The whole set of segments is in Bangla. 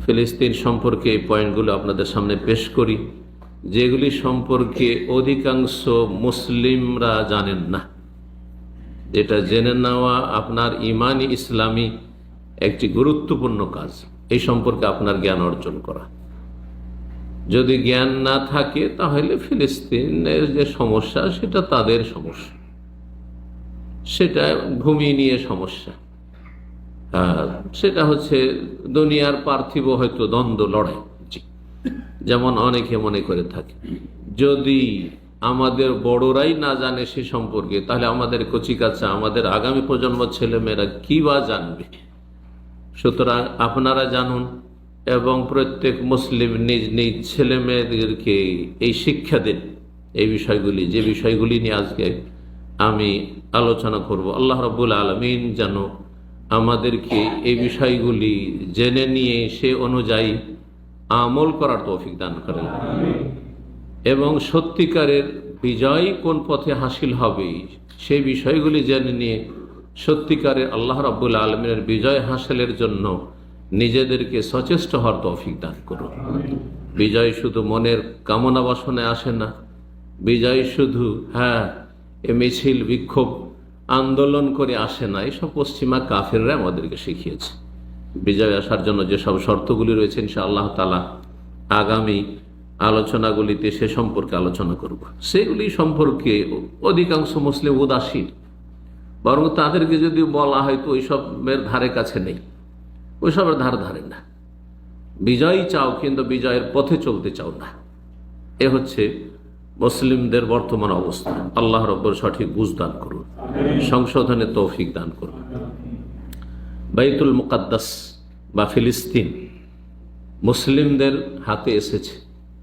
ফিলিস্তিন সম্পর্কে এই পয়েন্টগুলো আপনাদের সামনে পেশ করি, যেগুলি সম্পর্কে অধিকাংশ মুসলিমরা জানেন না। যেটা জেনে নেওয়া আপনার ইমানি ইসলামী একটি গুরুত্বপূর্ণ কাজ। এই সম্পর্কে আপনার জ্ঞান অর্জন করা। যদি জ্ঞান না থাকে তাহলে ফিলিস্তিনের যে সমস্যা সেটা তাদের সমস্যা, সেটা ভূমি নিয়ে সমস্যা। সেটা হচ্ছে দুনিয়ার পার্থিব হয়তো দ্বন্দ্ব, লড়াই, যেমন অনেকে মনে করে থাকে। যদি আমাদের বড়রাই না জানে সে সম্পর্কে, তাহলে আমাদের কচিকাচা, আমাদের আগামী প্রজন্ম ছেলেমেয়েরা কি বা জানবে? সুতরাং আপনারা জানুন এবং প্রত্যেক মুসলিম নিজ নিজ ছেলে মেয়েদেরকে এই শিক্ষা দিন। এই বিষয়গুলি, যে বিষয়গুলি নিয়ে আজকে আমি আলোচনা করব, আল্লাহ রাব্বুল আলামিন যেন আমাদেরকে এই বিষয়গুলি জেনে নিয়ে সে অনুযায়ী আমল করার তৌফিক দান করেন এবং সত্যিকারের বিজয় কোন পথে হাসিল হবে সেই বিষয়গুলি জেনে নিয়ে সত্যিকারের আল্লাহ রাব্বুল আলামিনের বিজয় হাসিলের জন্য নিজেদেরকে সচেষ্ট হওয়ার তৌফিক দান করুন। বিজয় শুধু মনের কামনা বাসনায় আসে না। বিজয় শুধু এ মিছিল, বিক্ষোভ, আন্দোলন করে আসে না। এসব পশ্চিমা কাফেররা আমাদেরকে শিখিয়েছে। বিজয় আসার জন্য যেসব শর্তগুলি রয়েছে ইনশাআল্লাহ তাআলা আগামী আলোচনাগুলিতে সে সম্পর্কে আলোচনা করব। সেগুলি সম্পর্কে অধিকাংশ মুসলিম উদাসীন, বরং তাদেরকে যদি বলা হয় তো ওইসবের ধারে কাছে নেই, ওইসবের ধারে না। বিজয় চাও কিন্তু বিজয়ের পথে চলতে চাও না। এ হচ্ছে মুসলিমদের বর্তমান অবস্থা। আল্লাহ রাব্বুল সঠিক বুঝ দান করুন, সংশোধনের তৌফিক দান করুন। বাইতুল মুকাদ্দাস বা ফিলিস্তিন মুসলিমদের হাতে এসেছে।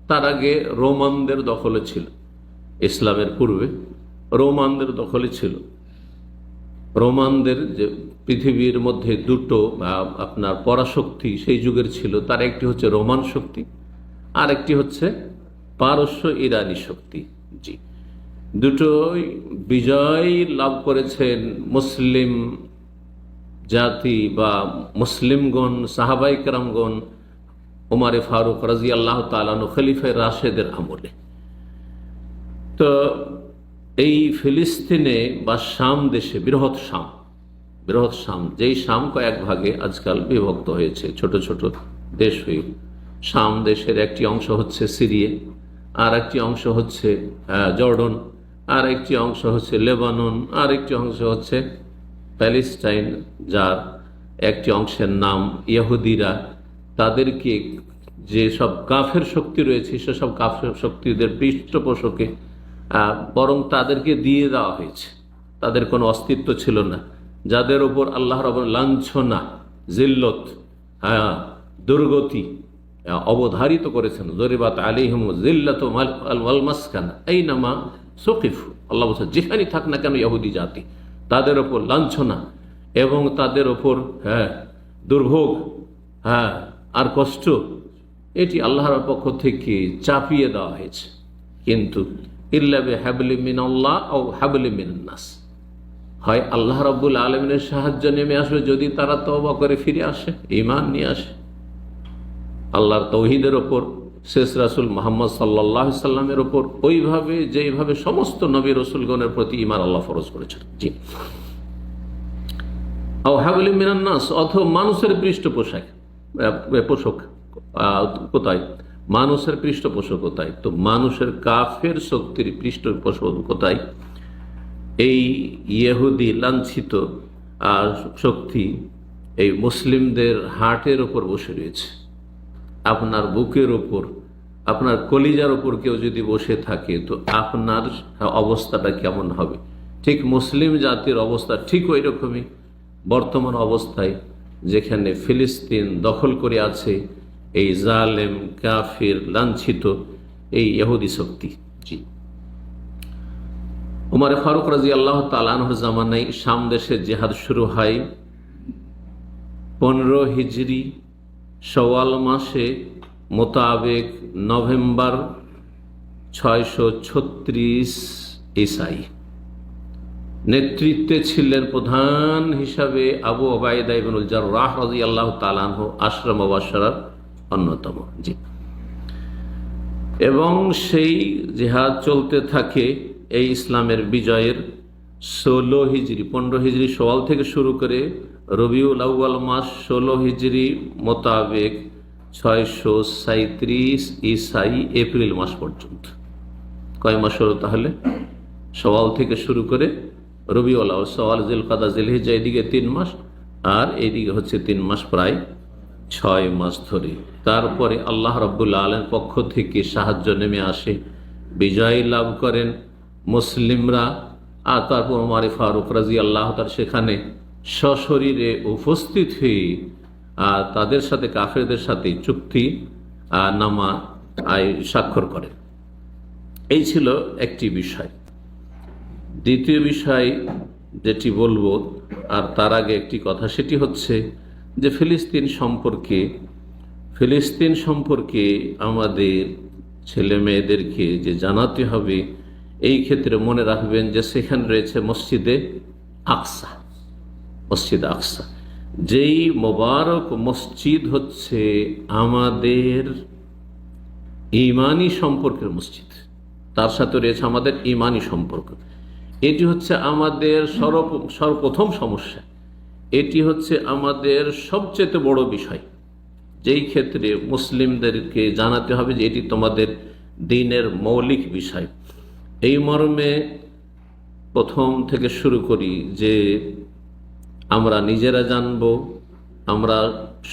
তার আগে রোমানদের দখলে ছিল। ইসলামের পূর্বে রোমানদের দখলে ছিল। রোমানদের যে পৃথিবীর মধ্যে দুটো আপনার পরাশক্তি সেই যুগের ছিল, তার একটি হচ্ছে রোমান শক্তি, আর একটি হচ্ছে পারস্য ইরানি শক্তি। জি, দুটোই বিজয় লাভ করেছেন মুসলিম জাতি বা মুসলিমগণ, সাহাবায়ে কেরামগণ, ওমর ফারুক রাদিয়াল্লাহু তাআলা আনহু, খলিফায়ে রাশেদের আমলে। তো এই ফিলিস্তিনে বা শাম দেশে, বৃহৎ শাম, যেই শাম কয়েক ভাগে আজকাল বিভক্ত হয়েছে, ছোট ছোট দেশ হয়ে। শাম দেশের একটি অংশ হচ্ছে সিরিয়া, আর একটি অংশ হচ্ছে জর্ডন, আর একটি অংশ হচ্ছে লেবানন, আর একটি অংশ হচ্ছে প্যালেস্টাইন, যার একটি অংশের নাম ইহুদিরা। তাদেরকে যে সব কাফের শক্তি রয়েছে সেসব কাফের শক্তিদের পৃষ্ঠপোষকে বরং তাদেরকে দিয়ে দেওয়া হয়েছে। তাদের কোনো অস্তিত্ব ছিল না, যাদের ওপর আল্লাহ রাব্বুল লাঞ্ছনা, জিল্লত, দুর্গতি অবধারিত করেছেন। জরিবাত আলাইহিম জিল্লাতু ওয়াল মাসকানা আইনামা সুকিফু। আল্লাহ বলছেন যেখানেই থাক না কেন ইহুদি জাতি, তাদের ওপর লাঞ্ছনা এবং তাদের ওপর দুর্ভোগ আর কষ্ট, এটি আল্লাহর পক্ষ থেকে চাপিয়ে দেওয়া হয়েছে। কিন্তু ইল্লা বিহাবলি মিনাল্লাহ আও হাবলি মিনান নাস, হয় আল্লাহ রাব্বুল আলামিনের সাহায্য নেমে আসবে যদি তারা তওবা করে ফিরে আসে, ঈমান নিয়ে আসে আল্লাহর তাওহীদের ওপর, শেষ রাসূল মুহাম্মদ সাল্লাল্লাহু আলাইহি সাল্লামের ওপর, ওইভাবে যেইভাবে সমস্ত নবী রাসূলগণের প্রতি ঈমান আল্লাহ ফরজ করেছেন। জি, আও হাবলি মিনান নাস, অথবা মানুষের পৃষ্ঠপোষক কোথায়? মানুষের পৃষ্ঠপোষক কোথায়? তো মানুষের কাফের শক্তির পৃষ্ঠপোষক কোথায়? এই ইহুদি লাঞ্ছিত শক্তি এই মুসলিমদের হার্টের ওপর বসে রয়েছে। আপনার বুকের ওপর, আপনার কলিজার ওপর কেউ যদি বসে থাকে তো আপনার অবস্থাটা কেমন হবে? ঠিক মুসলিম জাতির অবস্থা ঠিক ওই রকমই বর্তমান অবস্থায়, যেখানে ফিলিস্তিন দখল করে আছে এই জালেম, কাফির, লাঞ্ছিত এই ইহুদি শক্তি। জি, ওমর ফারুক রাদিয়াল্লাহু তাআলা আনহুর জামানায় শাম দেশে জিহাদ শুরু হয় 15 হিজরি শাওয়াল মাসে, মোতাবেক নভেম্বর 636 ঈসাই। নেতৃত্বে ছিলেন প্রধান হিসাবে আবু উবাইদা ইবনুল জাররাহ রাদিয়াল্লাহু তাআলা আনহু, আশরা মুবাশশারার অন্যতম। জি। এবং সেই জিহাদ চলতে থাকে এই ইসলামের বিজয়ের 16 হিজরি 15 হিজরি সওয়াল থেকে শুরু করে রবিউল আউয়াল মাস 16 হিজরি মোতাবেক 637 ঈসাই এপ্রিল মাস পর্যন্ত। কয় মাস হলো তাহলে? সওয়াল থেকে শুরু করে রবিউল আউয়াল, সওয়াল, জিলকাদা, জিলহিজ্জা, এদিকে 3 মাস, আর এইদিকে হচ্ছে 3 মাস, প্রায় 6 মাস ধরে। তারপরে আল্লাহ রাব্বুল আলামিনের পক্ষ থেকে সাহায্য নেমে আসে, বিজয় লাভ করেন মুসলিমরা। আর তারপর ওমর ফারুক রাদিয়াল্লাহু তাআলা সেখানে সশরীরে উপস্থিত হয়ে তাদের সাথে, কাফেরদের সাথে চুক্তি নামা স্বাক্ষর করেন। এই ছিল একটি বিষয়। দ্বিতীয় বিষয় যেটি বলবো, আর তার আগে একটি কথা, সেটি হচ্ছে যে ফিলিস্তিন সম্পর্কে আমাদের ছেলে মেয়েদেরকে যে জানাতে হবে, এই ক্ষেত্রে মনে রাখবেন যে সেখানে রয়েছে মসজিদে আকসা, যেই মোবারক মসজিদ হচ্ছে আমাদের ঈমানি সম্পর্কের মসজিদ, তার সাথে রয়েছে আমাদের ঈমানি সম্পর্ক। এটি হচ্ছে আমাদের সর্বপ্রথম সমস্যা, এটি হচ্ছে আমাদের সবচেয়ে বড় বিষয়, যেই ক্ষেত্রে মুসলিমদেরকে জানাতে হবে যে এটি তোমাদের দ্বীনের মৌলিক বিষয়। এই মর্মে প্রথম থেকে শুরু করি যে আমরা নিজেরা জানব, আমরা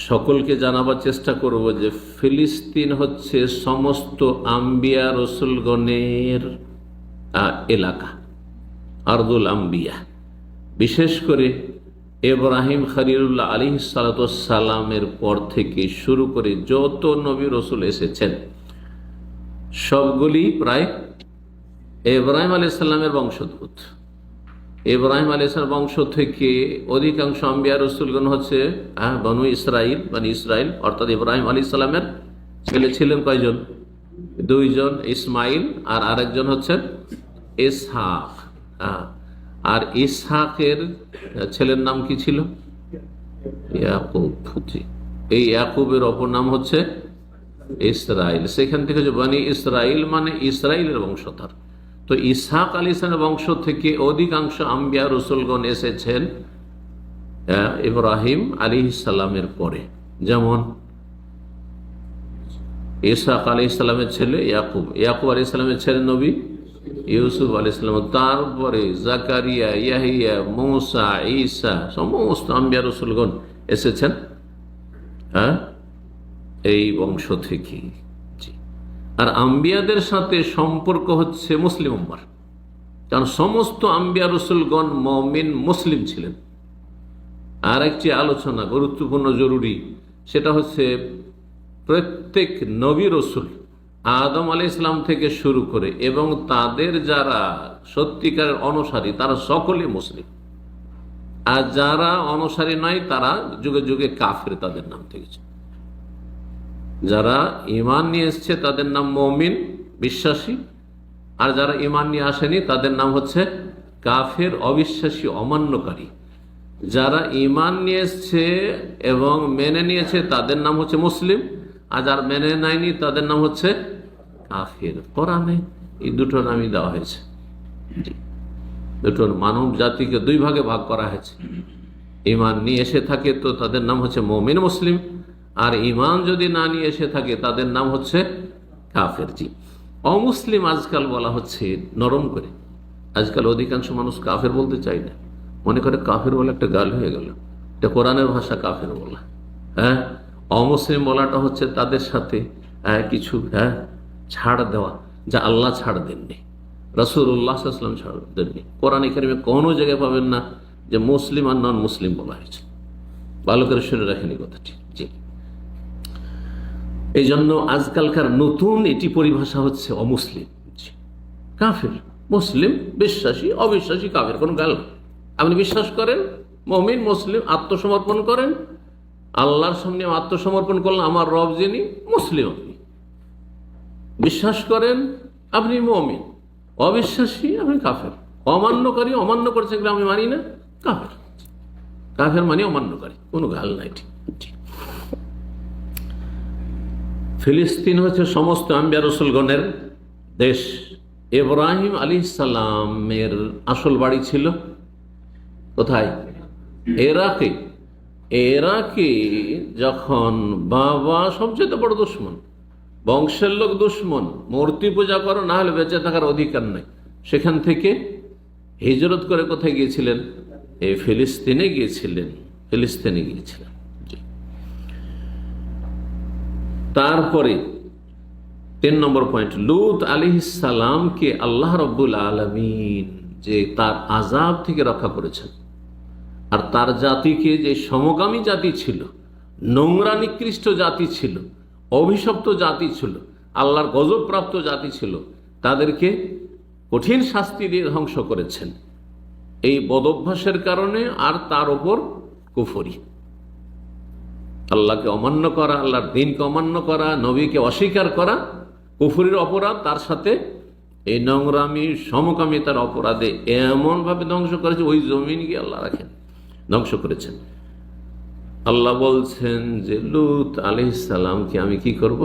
সকলকে জানাবার চেষ্টা করব যে ফিলিস্তিন হচ্ছে সমস্ত আম্বিয়া রসুলগণের এলাকা, আরদুল আম্বিয়া। বিশেষ করে ইব্রাহিম খলিলুল্লাহ আলাইহিস সালাতু ওয়াস সালামের পর থেকে শুরু করে যত নবী রসুল এসেছেন সবগুলি প্রায় ইব্রাহিম আলাইহিস সালামের বংশোদ্ভূত। ইব্রাহিম আলাইহিস সালামের বংশ থেকে অধিকাংশ আম্বিয়া রসুলগণ হচ্ছে বনু ইসরাইল, অর্থাৎ ইব্রাহিম আলাইহিস সালামের ছেলে ছিলেন কয়জন? 2 জন, ইসমাইল আর আরেকজন হচ্ছেন ইসহাক। আর ইসহাকের ছেলের নাম কি ছিল? ইয়াকুব। এই ইয়াকুবের অপর নাম হচ্ছে ইসরাইল। সেখান থেকে যে বনি ইসরাইল মানে ইসরাইলের বংশধর। তো ইসহাক আলাইহিস সালামের বংশ থেকে অধিকাংশ আম্বিয়া রসুলগণ এসেছেন ইব্রাহিম আলাইহিস সালামের পরে। যেমন ইসহাক আলাইহিস সালামের ছেলে ইয়াকুব আলাইহিস সালামের ছেলে নবী ইউসুফ আলাইহিস সালাম, তারপরে জাকারিয়া, ইয়াহিয়া, মূসা, ঈসা, সমস্ত আম্বিয়া রসুলগণ এসেছেন এই বংশ থেকে। আর আম্বিয়াদের সাথে সম্পর্ক হচ্ছে মুসলিম উম্মার, কারণ সমস্ত আম্বিয়া রসুলগণ মুমিন মুসলিম ছিলেন। আর একটি আলোচনা গুরুত্বপূর্ণ, জরুরি, সেটা হচ্ছে প্রত্যেক নবী রসুল আদম আলাইহিস সালাম থেকে শুরু করে এবং তাদের যারা সত্যিকারের অনুসারী তারা সকলে মুসলিম, আর যারা অনুসারী নয় তারা যুগে যুগে কাফের, তাদের নাম থেকেছে। যারা ঈমান নিয়ে এসছে তাদের নাম মুমিন, বিশ্বাসী, আর যারা ঈমান নিয়ে আসেনি তাদের নাম হচ্ছে কাফের, অবিশ্বাসী, অমান্যকারী। যারা ঈমান নিয়ে এসছে এবং মেনে নিয়েছে তাদের নাম হচ্ছে মুসলিম, আর যারা মেনে নেয়নি তাদের নাম হচ্ছে কাফের। কোরআনে এই দুটো নামই দেওয়া হয়েছে। দুটো মানব জাতিকে 2 ভাগে ভাগ করা হয়েছে। ঈমান নিয়ে এসে থাকে তো তাদের নাম হচ্ছে মুমিন মুসলিম, আর ঈমান যদি না নিয়ে এসে থাকে তাদের নাম হচ্ছে কাফের। অমুসলিম আজকাল বলা হচ্ছে নরম করে। আজকাল অধিকাংশ মানুষ কাফের বলতে চায় না, মনে করে কাফের বলে একটা গাল হয়ে গেল, এটা কোরআনের ভাষা কাফের বলা। অমুসলিম বলাটা হচ্ছে তাদের সাথে কিছু ছাড় দেওয়া যা আল্লাহ ছাড় দেননি, রাসূলুল্লাহ সাল্লাল্লাহু আলাইহি ওয়াসাল্লাম ছাড় দেননি। কোরআনে কারিমে কোনো জায়গায় পাবেন না যে মুসলিম আর নন মুসলিম বলা হয়েছে। ভালো করে শুনে রাখেন এই কথাটি। এই জন্য আজকালকার নতুন এটি পরিভাষা হচ্ছে অমুসলিম, কাফের। মুসলিম বিশ্বাসী, অবিশ্বাসী কাফের, কোন গাল। আপনি বিশ্বাস করেন মুমিন মুসলিম, আত্মসমর্পণ করেন আল্লাহর সামনে, আত্মসমর্পণ করলেন আমার রব যিনি, মুসলিম। আপনি বিশ্বাস করেন আপনি মুমিন, অবিশ্বাসী আপনি কাফের, অমান্যকারী, অমান্য করছে আমি মানি না, কাফের। কাফের মানে অমান্যকারী, কোনো গাল নাই। ঠিক। ফিলিস্তিন হচ্ছে সমস্ত আম্বিয়া রসুলগণের দেশ। ইব্রাহিম আলাইহিস সালামের আসল বাড়ি ছিল কোথায়? ইরাকে। ইরাকে যখন বাবা সবচেয়ে বড় দুশ্মন, বংশের লোক দুশ্মন, মূর্তি পূজা করো না হলে বেঁচে থাকার অধিকার নেই, সেখান থেকে হিজরত করে কোথায় গিয়েছিলেন? এই ফিলিস্তিনে গিয়েছিলেন। ফিলিস্তিনে গিয়েছিলেন। তারপরে 3 নম্বর পয়েন্ট, লূত আলাইহিস সালামকে আল্লাহ রাব্বুল আলামিন যে তার আযাব থেকে রক্ষা করেছেন, আর তার জাতিকে যে সমগামী জাতি ছিল, নোংরা নিকৃষ্ট জাতি ছিল, অভিশপ্ত জাতি ছিল, আল্লাহর গজবপ্রাপ্ত জাতি ছিল, তাদেরকে কঠিন শাস্তি দিয়ে ধ্বংস করেছেন এই বদভ্যাসের কারণে। আর তার ওপর কুফরি, আল্লাহকে অমান্য করা, আল্লাহর দ্বীনকে অমান্য করা, নবীকে অস্বীকার করা, কুফরির অপরাধ, তার সাথে এই নোংরামি সমকামিতার অপরাধে এমন ভাবে ধ্বংস করেছে, ওই জমিন গিয়ে আল্লাহ রাখেন, ধ্বংস করেছেন। আল্লাহ বলছেন যে লূত আলাইহিস সালামকে আমি কি করব?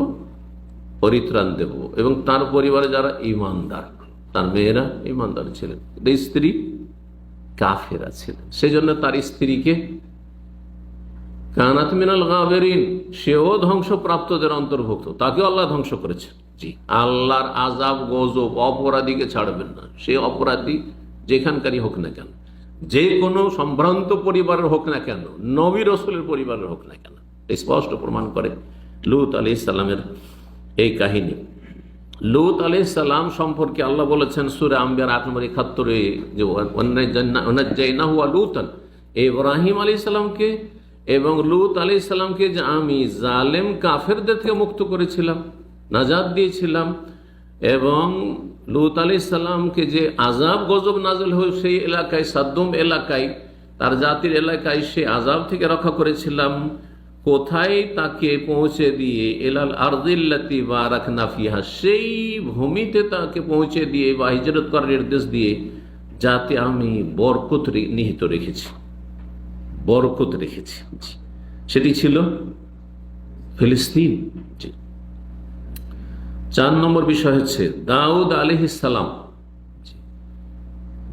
পরিত্রাণ দেব, এবং তার পরিবারে যারা ঈমানদার, তার মেয়েরা ঈমানদার ছিলেন, স্ত্রী কাফেরা ছিলেন, সেজন্য তার স্ত্রীকে কানাত মিনাল গাবিরিন, সেও ধ্বংসপ্রাপ্তদের অন্তর্ভুক্ত, তাকে আল্লাহ ধ্বংস করেছেন। জি, আল্লাহর আযাব গজব অপরাধীকে ছাড়বেন না, সে অপরাধী যেখানকারই হোক না কেন, যে কোনো সম্ভ্রান্ত পরিবারের হোক না কেন, নবী রাসূলের পরিবারের হোক না কেন। স্পষ্ট প্রমাণ করে লূত আলাইহিস সালামের এই কাহিনী। লূত আলাইহিস সালাম সম্পর্কে আল্লাহ বলেছেন সূরা আম্বিয়ার 8 নম্বর 71-এ, যে ওয়ানাজ্জাইনাহু ওয়া লূতান, ইব্রাহিম আলাইহিস সালামকে এবং লূত আলাইহিস সালামকে যে আমি জালেম কাফেরদের থেকে মুক্ত করেছিলাম, নাজাত দিয়েছিলাম, এবং লূত আলাইহিস সালামকে যে আযাব গজব নাযিল হয়ে সেই এলাকায়, সাদ্দুম এলাকায়, তার জাতির এলাকায়, সে আযাব থেকে রক্ষা করেছিলাম। কোথায়? তাকে পৌঁছে দিয়ে ইলাল আরদিল্লাতি বারাকনা ফিহা, সেই ভূমিতে তাকে পৌঁছে দিয়ে বা হিজরত করার নির্দেশ দিয়ে যাতে আমি বরকত নিহিত রেখেছি, বরকত রেখেছি। সেটি ছিল ফিলিস্তিন। 4 নম্বর বিষয় হচ্ছে দাউদ আলাইহিস সালাম।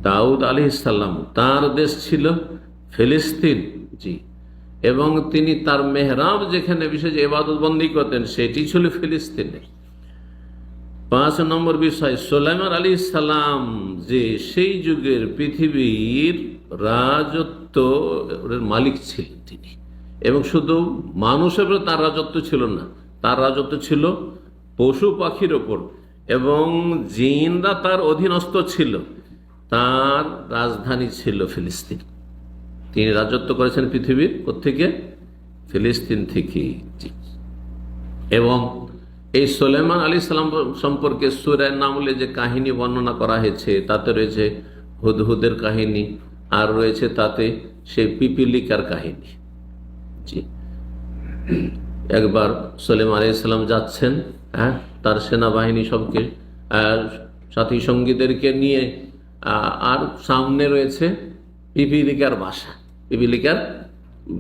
দাউদ আলাইহিস সালাম, তার দেশ ছিল ফিলিস্তিন। জি, এবং তিনি তার মেহরাব যেখানে বিশেষ ইবাদত বন্দী করতেন সেটি ছিল ফিলিস্তিনে। 5 নম্বর বিষয় সুলাইমান আলাইহিস সালাম, যে সেই যুগের পৃথিবীর রাজত্ব মালিক ছিলেন তিনি, এবং শুধু মানুষের উপর তার রাজত্ব ছিল না, তার রাজত্ব ছিল পশু পাখির ওপর, এবং জিনরা তার অধীনস্থ ছিল। তার রাজধানী ছিল ফিলিস্তিন। তিনি রাজত্ব করেছেন পৃথিবীর কোত্থেকে? ফিলিস্তিন থেকে। এবং এই সুলাইমান আলাইহিস সালাম সম্পর্কে সূরা নামলে যে কাহিনী বর্ণনা করা হয়েছে তাতে রয়েছে হুদহুদের কাহিনী, আর রয়েছে তাতে সেই পিপিলিকার কাহিনী। জি, একবার সুলাইমান আলাইহিস সালাম যাচ্ছেন, তার সেনাবাহিনী সবকে, সাথী সঙ্গীদেরকে নিয়ে, আর সামনে রয়েছে পিপিলিকার বাসা, পিপিলিকার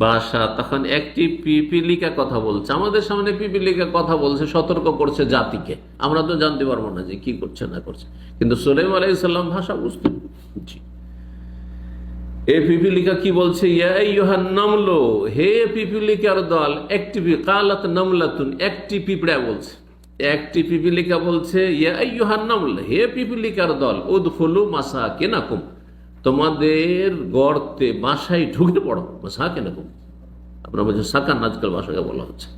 বাসা। তখন একটি পিপিলিকা কথা বলছে, আমাদের সামনে পিপিলিকা কথা বলছে, সতর্ক করছে জাতিকে। আমরা তো জানতে পারবো না যে কি করছে না করছে, কিন্তু সুলাইমান আলাইহিস সালাম ভাষা বুঝতেন। এই পিপিলিকা কি বলছে? ইয়া আইয়ুহান নামলু, হে পিপিলিকার দল। একটি কালাত নামলাতুন, একটি পিঁপড়া বলছে, একটি পিপিলিকা বলছে ইয়া আইয়ুহান নামল, হে পিপিলিকার দল, উদখুলু মাসাকিনাকুম, তোমাদের গর্তে বাসায় ঢুকে পড়ো। মাসাকিনাকুম আপনারা বলছেন সাকান, আজকাল বাসাকে বলা হচ্ছে।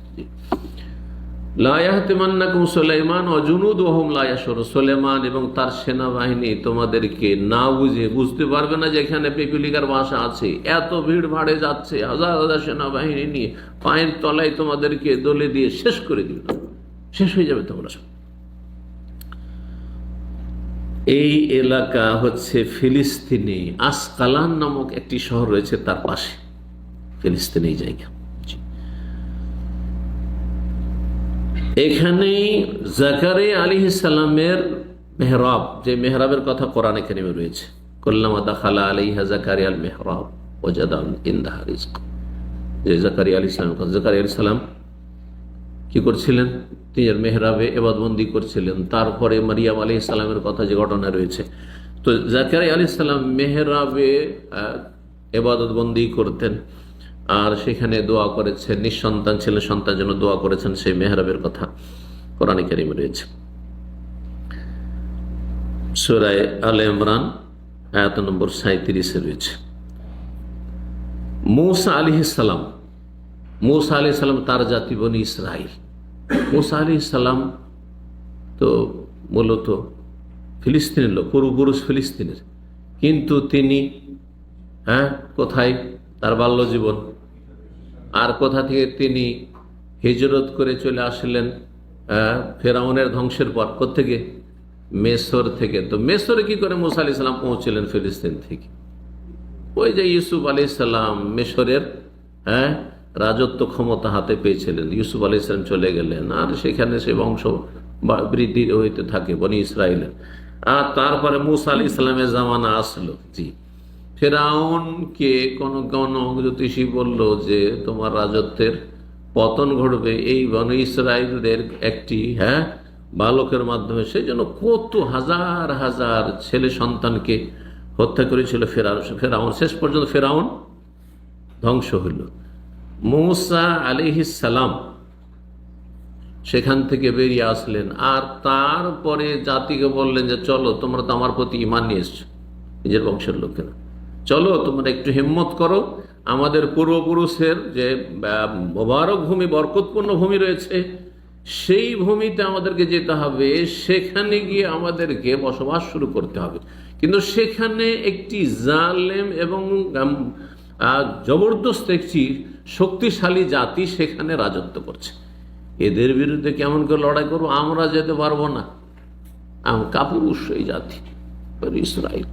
লা ইয়াহতিমান্নাকুম সুলাইমান ওয়া জুনুদুহুম লা ইয়াশউরুন, সুলাইমান এবং তার সেনাবাহিনী তোমাদেরকে না বুঝে, বুঝতে পারবে না যে এখানে পিপিলিকার বাসা আছে, এত ভিড় ভাড়ে যাচ্ছে, হাজার হাজার সেনাবাহিনী নিয়ে পায়ের তলায় তোমাদেরকে দলে দিয়ে শেষ করে দিল, শেষ হয়ে যাবে তোমরা সব। এই এলাকা হচ্ছে ফিলিস্তিনে, আসকালান নামক একটি শহর রয়েছে তার পাশে, ফিলিস্তিনে এই জায়গা। এখানেই জাকারিয়া আলাইহিস সালামের মেহরাব, যে মেহরাবের কথা কোরআনে কারিমে রয়েছে, কুল্লামা দাখালা আলাইহা জাকারিয়াল মেহরাব ওয়াজাদা ইনদাহা রিজক, যে জাকারিয়া আলাইহিস সালাম কি করছিলেন? তিনি মেহরাবে এবাদবন্দি করছিলেন। তারপরে মারিয়াম আলাইহিস সালামের কথা যে ঘটনা রয়েছে, তো জাকারিয়া আলাইহিস সালাম মেহরাবে এবাদতবন্দি করতেন, আর সেখানে দোয়া করেছেন, নিঃসন্তান ছেলে সন্তান জন্য দোয়া করেছেন, সেই মেহরাবের কথা কোরআনে কারিমে রয়েছে। সূরা আলে ইমরান আয়াত নম্বর 37 রয়েছে। মূসা আলাইহিস সালাম, মূসা আলাইহিস সালাম তার জাতি বনি ইসরাইল। মূসা আলাইহিস সালাম তো মূলত ফিলিস্তিনের লোক, পূর্বপুরুষ ফিলিস্তিনের, কিন্তু তিনি কোথায় তার বাল্য জীবন, আর কোথা থেকে তিনি হিজরত করে চলে আসলেন ফেরাউনের ধ্বংসের পর? কোত্থেকে? মেসর থেকে। তো মেসরে কি করে মূসা আলাইহিস সালাম পৌঁছলেন? ফিলিস্তিন থেকে। ওই যে ইউসুফ আলাইহিস সালাম মিশরের রাজত্ব ক্ষমতা হাতে পেয়েছিলেন, ইউসুফ আলাইহিস সালাম চলে গেলেন, আর সেখানে সে বংশ বৃদ্ধি হইতে থাকে বনি ইসরাইলের। আর তারপরে মূসা আলাইহিস সালামের জামানা আসলো। জি, ফেরাউনকে কোন জ্যোতিষী বলল যে তোমার রাজত্বের পতন ঘটবে এই বনি ইসরাইলদের একটি বালকের মাধ্যমে। সেই জন্য কত হাজার হাজার ছেলে সন্তানকে হত্যা করেছিল ফেরাউন। শেষ পর্যন্ত ফেরাউন ধ্বংস হইল। মূসা আলাইহিস সালাম সেখান থেকে বেরিয়ে আসলেন, আর তারপরে জাতিকে বললেন যে চলো, তোমরা তো আমার প্রতি ঈমান নিয়ে এসছো, নিজের বংশের লোকেরা, চলো তোমরা একটু হিম্মত করো, আমাদের পূর্বপুরুষের যে মোবারক ভূমি, বরকতপূর্ণ ভূমি রয়েছে, সেই ভূমিতে আমাদেরকে যেতে হবে, সেখানে গিয়ে আমাদেরকে বসবাস শুরু করতে হবে। কিন্তু সেখানে একটি জালেম এবং জবরদস্ত একটি শক্তিশালী জাতি সেখানে রাজত্ব করছে। এদের বিরুদ্ধে কেমন করে লড়াই করবো? আমরা যেতে পারবো না। কাপুরুষ এই জাতি ইসরাইল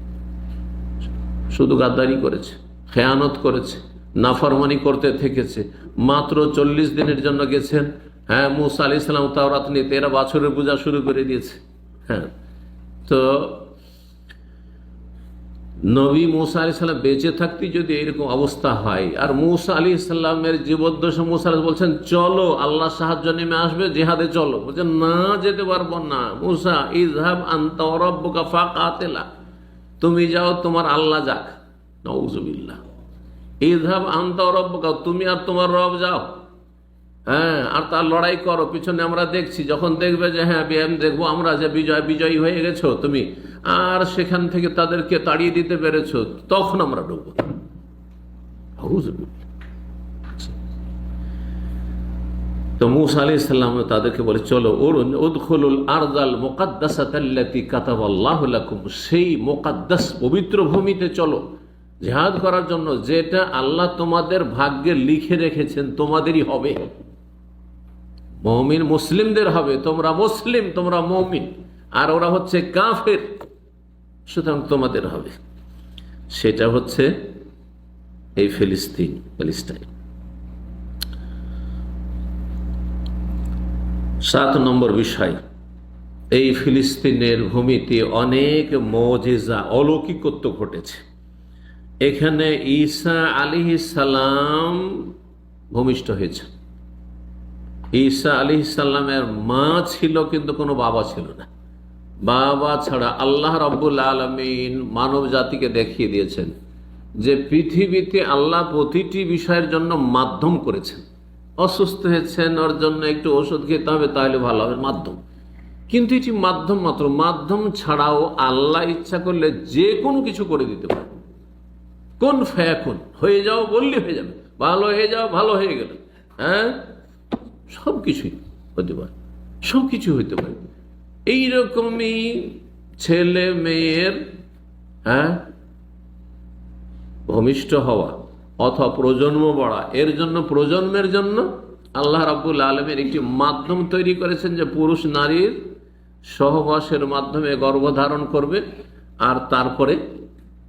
শুধু গাদ্দারি করেছে, খেয়ানত করেছে, নাফরমানি করতে থেকেছে। মাত্র 40 দিনের জন্য গেছেন মূসা আলাইহিস সালাম তাওরাত নিতে, এরা বাছরের পূজা শুরু করে দিয়েছে। তো নবী মূসা আলাইহিস সালাম বেঁচে থাকতে যদি এরকম অবস্থা হয়, আর মূসা আলাইহিস সালামের জীবদ্দশা মূসা বলছেন চলো, আল্লাহ সাহায্য নেমে আসবে, জিহাদে চলো, বলছেন না যেতে পারবো না। মূসা ইযহাব আনতা ওয়া রাব্বুকা ফাকাতিলা, তুমি যাও, তোমার আল্লাহ যাক। নাউযুবিল্লাহ। ইযহাব আনতা ওয়া রাব্বুকা, তুমি আর তোমার রব যাও, আর তার লড়াই করো, পিছনে আমরা দেখছি। যখন দেখবে যে দেখবো আমরা যে বিজয়ী হয়ে গেছো তুমি, আর সেখান থেকে তাদেরকে তাড়িয়ে দিতে পেরেছো, তখন আমরা ঢুকবো। তো মূসা আলাইহিস সালাম তাদেরকে বলে চলো, উদখুলুল আরদাল মুকাদ্দাসাতাল্লাতী কাতাবাল্লাহু লাকুম, সেই মুকাদ্দাস পবিত্র ভূমিতে চলো জিহাদ করার জন্য, যেটা আল্লাহ তোমাদের ভাগ্যে লিখে রেখেছেন তোমাদেরই হবে। মুমিন মুসলিমদের হবে, তোমরা মুসলিম, তোমরা মুমিন, আর ওরা হচ্ছে কাফের, সুতরাং তোমাদের হবে। সেটা হচ্ছে এই প্যালেস্টাইন। 7 নম্বর বিষয়, এই ফিলিস্তিনের ভূমিতে অনেক মুজিজা, অলৌকিকত্ব ঘটেছে। এখানে ঈসা আলাইহিস সালাম ভূমিষ্ঠ হয়েছে। ঈসা আলাইহিস সালামের মা ছিল, কিন্তু কোনো বাবা ছিল না। বাবা ছাড়া আল্লাহ রাব্বুল আলামিন মানব জাতিকে দেখিয়ে দিয়েছেন যে পৃথিবীতে আল্লাহ প্রতিটি বিষয়ের জন্য মাধ্যম করেছেন। অসুস্থ হয়েছেন, ওর জন্য একটু ওষুধ খেতে হবে, তাহলে ভালো হবে, মাধ্যম। কিন্তু এটি মাধ্যম মাত্র। মাধ্যম ছাড়াও আল্লাহ ইচ্ছা করলে যে কোনো কিছু করে দিতে পারে। কোন ফায়াকুন, হয়ে যাও বললে হয়ে যাবে, ভালো হয়ে যাও, ভালো হয়ে গেল, সব কিছুই হতে পারে, সব কিছু হইতে পারে। এইরকমই ছেলে মেয়ের ভূমিষ্ঠ হওয়া অথবা প্রজন্ম বাড়া, এর জন্য প্রজন্মের জন্য আল্লাহ রাব্বুল আলামিন একটি মাধ্যম তৈরি করেছেন, যে পুরুষ নারীর সহবাসের মাধ্যমে গর্ভধারণ করবে, আর তারপরে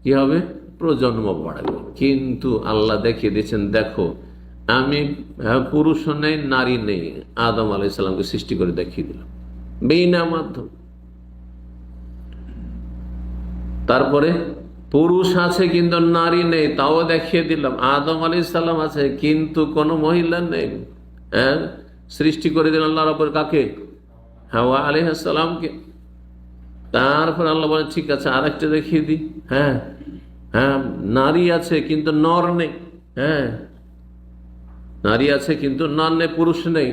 কি হবে? প্রজন্ম বাড়াবে। কিন্তু আল্লাহ দেখিয়ে দিয়েছেন, দেখো আমি পুরুষ নেই, নারী নেই, আদম আলাইহিস সালামকে সৃষ্টি করে দেখিয়ে দিলাম বিনা মাধ্যম। তারপরে পুরুষ আছে কিন্তু নারী নেই, তাও দেখিয়ে দিলাম। আদম আলাইহিস সালাম আছে কিন্তু কোনো মহিলা নেই, সৃষ্টি করে দিলেন আল্লাহ রাব্বুল কাকে? হাওয়া আলাইহিস সালামকে। তারপর আল্লাহ বলেন ঠিক আছে আরেকটা দেখিয়ে দিই। হ্যাঁ হ্যাঁ, নারী আছে কিন্তু নর নেই। হ্যাঁ, নারী আছে কিন্তু নর নেই, পুরুষ নেই।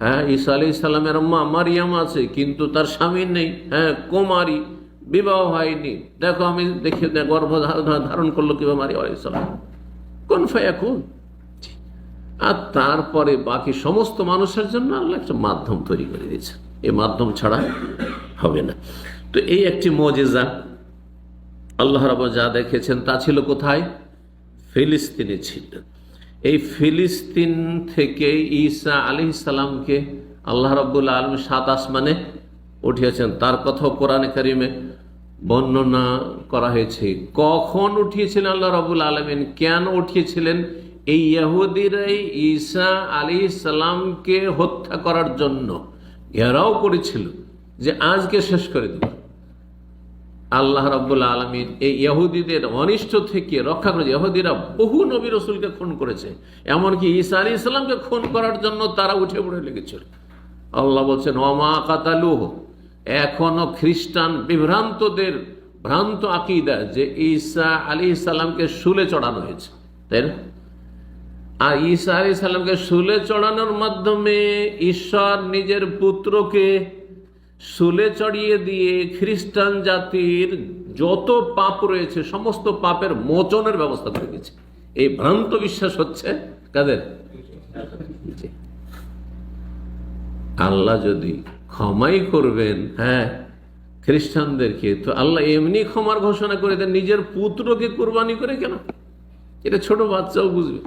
হ্যাঁ, ঈসা আলাইহিস সালামের মা মারিয়াম আছে কিন্তু তার স্বামী নেই। হ্যাঁ, কুমারী, বিবাহ হয়নি। দেখো আমি দেখি গর্ভ ধারণ করলো কিভাবে মারিয়াম আলাইহিস সালাম, কুন ফায়াকুন। আর তারপরে বাকি সমস্ত মানুষের জন্য আল্লাহ একটা মাধ্যম তৈরি করে দিয়েছে, এই মাধ্যম ছাড়া হবে না। তো এই একটি মুজিজা আল্লাহ রাব্বুল যা দেখেছেন তা ছিল কোথায়? ফিলিস্তিনে ছিল। এই ফিলিস্তিন থেকে ঈসা আলাইহিস সালামকে আল্লাহ রাব্বুল আলামিন 7 আসমানে উঠিয়েছেন। তার কথা কোরআনে কারিমে বর্ণনা করা হয়েছে। কখন উঠিয়েছিলেন আল্লাহ রাব্বুল আলামিন, কেন উঠিয়েছিলেন? এই ইহুদিরাই ঈসা আলাইহিস সালামকে হত্যা করার জন্য ঘেরাও করেছিল যে আজকে শেষ করে দেব। আল্লাহ রাব্বুল আলামিন এই ইহুদিদের অনিষ্ট থেকে রক্ষা করেছে। ইহুদিরা বহু নবী রাসূলকে খুন করেছে, এমনকি ঈসা আলাইহিস সালামকে খুন করার জন্য তারা উঠে পড়ে লেগেছিল। আল্লাহ বলছেন ওমা কাতালুহু, এখনো খ্রিস্টান বিভ্রান্তদের ভ্রান্ত আকীদা যে ঈসা আলাইহিস সালামকে শুলে চড়ানো হয়েছে, তাই না? আর ঈসা আলাইহিস সালামকে শুলে চড়ানোর মাধ্যমে ঈশ্বর নিজের পুত্রকে শুলে চড়িয়ে দিয়ে খ্রিস্টান জাতির যত পাপ রয়েছে সমস্ত পাপের মোচনের ব্যবস্থা করে দিয়েছে। এই ভ্রান্ত বিশ্বাস হচ্ছে কাদের? আল্লাহ যদি ক্ষমাই করবেন হ্যাঁ খ্রিস্টানদেরকে, তো আল্লাহ এমনি ক্ষমার ঘোষণা করে দেন, নিজের পুত্রকে কোরবানি করে কেন? এটা ছোট বাচ্চাও বুঝবে।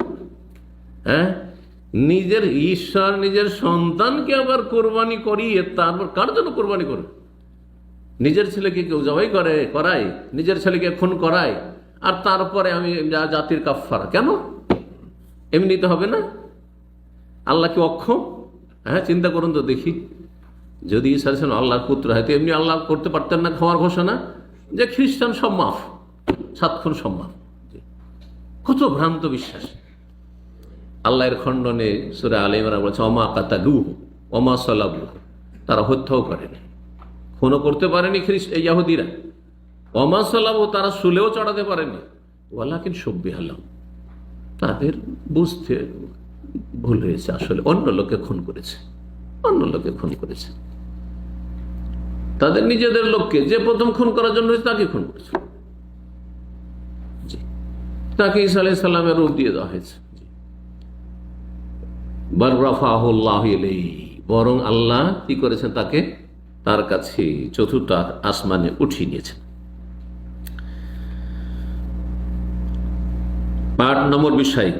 হ্যাঁ, নিজের ঈশ্বর নিজের সন্তানকে আবার কোরবানি করিয়ে তারপর কার জন্য কোরবানি করবে? নিজের ছেলেকে কেউ জবাই করায়, নিজের ছেলেকে খুন করায়, আর তারপরে আমি জাতির কাফারা কেন? এমনি তো হবে না। আল্লাহ কি অক্ষম? হ্যাঁ, চিন্তা করুন তো দেখি, যদি ঈসা আলাইহিস সালাম আল্লাহর পুত্র হয় তো এমনি আল্লাহ করতে পারতেন না ক্ষমার ঘোষণা যে খ্রিস্টান সব মাফ, 7 খুন সব মাফ? কত ভ্রান্ত বিশ্বাস। আল্লাহর খণ্ডনে সূরা আলে ইমরান বলছে ওমা কাতালুহু ওমা সালাবুহু, তারা হত্যাও করেনি, খুনও করতে পারেনি ইহুদিরা। ওমা সালাবুহু, তারা শুলেও চড়াতে পারেনি। ওয়ালাকিন শুব্বিহা লাহুম, তাদের বুঝতে ভুল হয়েছে, আসলে অন্য লোকে খুন করেছে, অন্য লোকে খুন করেছে। তাদের নিজেদের লোককে যে প্রথম খুন করার জন্য হয়েছে তাকে খুন করেছে, তাকে ঈসা আলাইহিস সালামের রূপ দিয়ে দেওয়া হয়েছে। বরং আল্লাহ কি করেছেন, তাকে তার কাছে 4th আসমানে উঠিয়ে নিয়েছেন। 8 নম্বর বিষয়,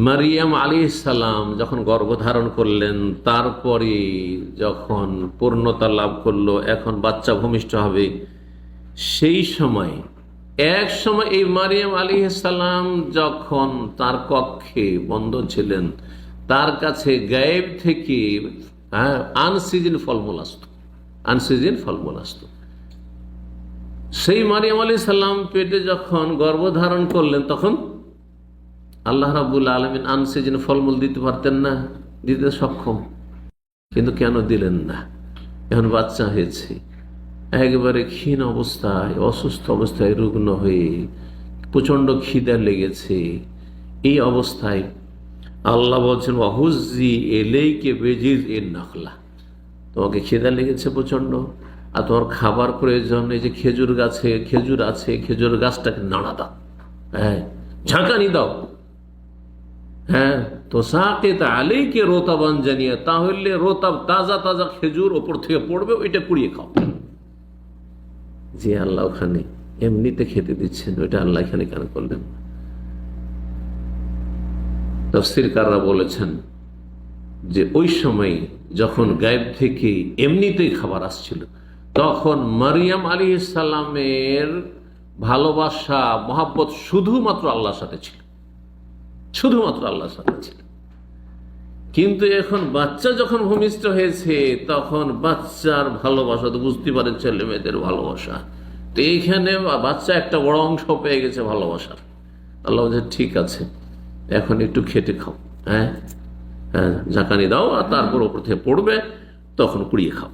মারিয়াম আলাইহিস সালাম যখন গর্ভধারণ করলেন, তারপরে যখন পূর্ণতা লাভ করলো, এখন বাচ্চা ভূমিষ্ঠ হবে, সেই সময় এক সময় এই মারিয়াম আলাইহিস সালাম যখন তার কক্ষে বন্ধ ছিলেন, তার কাছে গায়েব থেকে আনসিজন ফলমূল আসতো, আনসিজন ফলমূল আসতো। সেই মারিয়াম আলাইহিস সালাম পেটে যখন গর্ভধারণ করলেন, তখন আল্লাহ রাব্বুল আলামিন আনসিজন ফলমূল দিতে পারতেন না, দিতে সক্ষম, কিন্তু কেন দিলেন না? এখন বাচ্চা হয়েছে, একেবারে ক্ষীণ অবস্থায়, অসুস্থ অবস্থায়, রুগ্ন হয়ে, প্রচন্ড খিদা লেগেছে। এই অবস্থায় আল্লাহ বলছেন ওয়াহুজ্জি ইলাইকা বিজিযইন নাখলা, তোমাকে খিদা লেগেছে প্রচন্ড, আর তোমার খাবার প্রয়োজন, এই যে খেজুর গাছে খেজুর আছে, খেজুর গাছটাকে নাড়া দাও, হ্যাঁ ঝাঁকানি দাও, হ্যাঁ তো সাকিত আলাইকা রতাবান জানিয়া, তাহলে রতাব তাজা তাজা খেজুর ওপর থেকে পড়বে, ওইটা কুড়িয়ে খাও। যে আল্লাহ ওখানে এমনিতে খেতে দিচ্ছেন, ওইটা আল্লাহ এখানে কেন করলেন? তাফসীরকাররা বলেছেন যে ওই সময় যখন গায়েব থেকে এমনিতেই খাবার আসছিল, তখন মারিয়াম আলাইহিস সালামের ভালোবাসা মহব্বত শুধুমাত্র আল্লাহর সাথে ছিল, শুধুমাত্র আল্লাহর সাথে ছিল। কিন্তু এখন বাচ্চা যখন ভূমিষ্ঠ হয়েছে, তখন বাচ্চার ভালোবাসা তো বুঝতে পারেন, ছেলে মেয়েদের ভালোবাসা, তো এইখানে বাচ্চা একটা বড় অংশ পেয়ে গেছে ভালোবাসার। আল্লাহ বলছে ঠিক আছে, এখন একটু খেটে খাও, হ্যাঁ হ্যাঁ, ঝাঁকানি দাও আর তারপর ওপর থেকে পড়বে, তখন কুড়িয়ে খাও।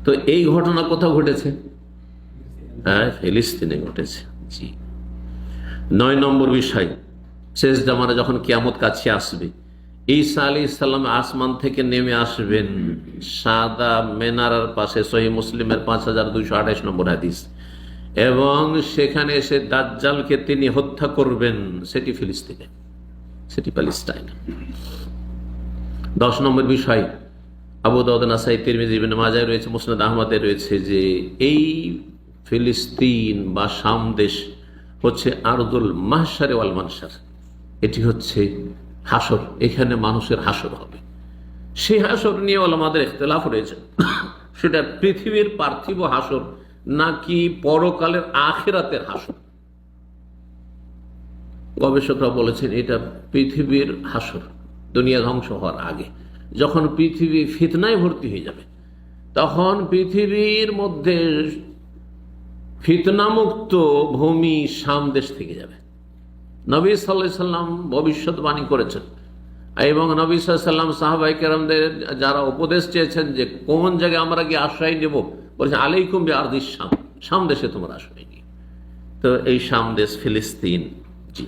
তো এই ঘটনা কোথাও ঘটেছে? হ্যাঁ, ফিলিস্তিনে ঘটেছে। জি। 9 নম্বর বিষয়, শেষ জামানা যখন কিয়ামত কাছে আসবে, ঈসা আলাইহিস সালাম আসমান থেকে নেমে আসবেন সাদা মেনারার পাশে, সহিহ মুসলিমের 5228 নম্বর হাদিস, এবং সেখানে এসে দাজ্জালকে তিনি হত্যা করবেন। সেটি ফিলিস্তিনে, সেটি প্যালেস্টাইন। 10 নম্বর বিষয়, আবু দাউদ, নাসাই, তিরমিজি, ইবনে মাজাহ রয়েছে, মুসনাদ আহমদে রয়েছে যে এই ফিলিস্তিন বা শাম দেশ হচ্ছে আরদুল মাহশার ওয়াল মানশার, এটি হচ্ছে হাসর, এখানে মানুষের হাসর হবে। সেই হাসর নিয়ে ওলামাদের ইখতিলাফ রয়েছে, সেটা পৃথিবীর পার্থিব হাসর নাকি পরকালের আখিরাতের হাসর। গবেষকরা বলেছেন এটা পৃথিবীর হাসর, দুনিয়া ধ্বংস হওয়ার আগে, যখন পৃথিবী ফিতনায় ভর্তি হয়ে যাবে, তখন পৃথিবীর মধ্যে ফিতনামুক্ত ভূমি শাম দেশ থেকে যাবে। নবী সাল্লাল্লাহু আলাইহি সাল্লাম ভবিষ্যৎবাণী করেছেন, এবং নবী সাল্লাল্লাহু আলাইহি সাল্লাম সাহাবায়ে কেরামদের যারা উপদেশ চেয়েছেন যে কোন জায়গায় আমরা গিয়ে আশ্রয় নেব, বলেছেন আলাইকুম বিআরদিশ শাম, শাম দেশে তোমরা আশ্রয় নিও। তো এই শাম দেশ ফিলিস্তিন। জি।